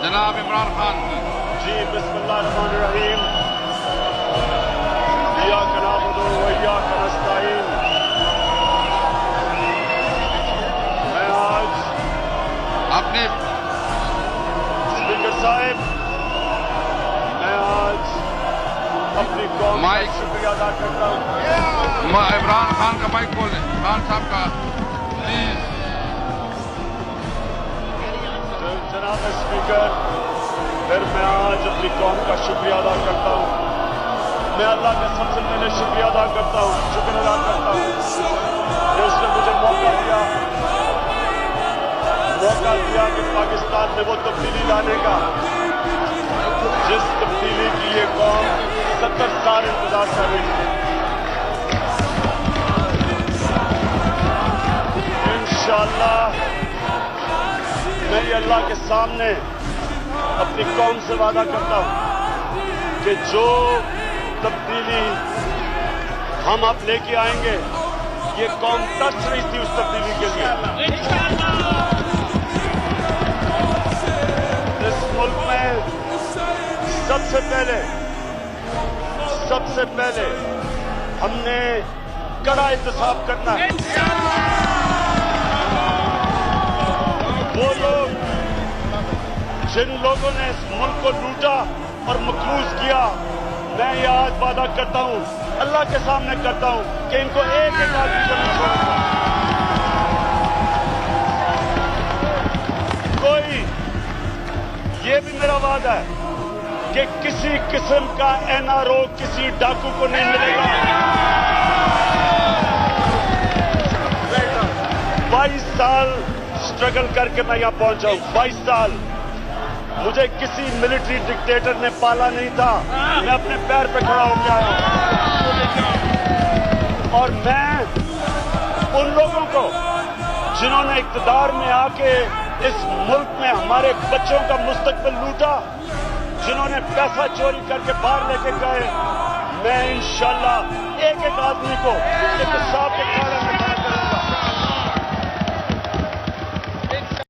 جناب عمران خان جی بسم اللہ الرحمن الرحیم ایاک نعبد و ایاک نستعین میں آج اپنے اسپیکر صاحب میں آج اپنی قوم کا شکریہ ادا کرتا ہوں عمران خان کا مائک کھول دیں خان صاحب کا پلیز جناب اسپیکر پھر میں آج اپنی قوم کا شکریہ ادا کرتا ہوں میں اللہ کا سب سے پہلے شکریہ ادا کرتا ہوں شکر ادا کرتا ہوں کہ اس نے مجھے موقع دیا کہ پاکستان میں وہ تبدیلی لانے کا جس تبدیلی کی یہ قوم 70 سال انتظار کر رہی ہے انشاءاللہ میں یہ اللہ کے سامنے اپنی قوم سے وعدہ کرتا ہوں کہ جو تبدیلی ہم آپ لے کے آئیں گے یہ قوم ترس رہی تھی اس تبدیلی کے لیے اس ملک میں سب سے پہلے ہم نے کڑا احتساب کرنا ہے وہ لوگ جن لوگوں نے اس ملک کو لوٹا اور مقروض کیا میں یہ آج وعدہ کرتا ہوں اللہ کے سامنے کرتا ہوں کہ ان کو ایک ایک آدمی کو نہیں چھوڑوں گا کوئی یہ بھی میرا وعدہ ہے کہ کسی قسم کا این آر او کسی ڈاکو کو نہیں ملے گا 22 سال اسٹرگل کر کے میں یہاں پہنچا ہوں 22 سال مجھے کسی ملٹری ڈکٹیٹر نے پالا نہیں تھا میں اپنے پیر پہ کھڑا ہو گیا ہوں اور میں ان لوگوں کو جنہوں نے اقتدار میں آ کے اس ملک میں ہمارے بچوں کا مستقبل لوٹا جنہوں نے پیسہ چوری کر کے باہر لے کے گئے میں انشاءاللہ ایک ایک آدمی کو احتساب کے کھڑے میں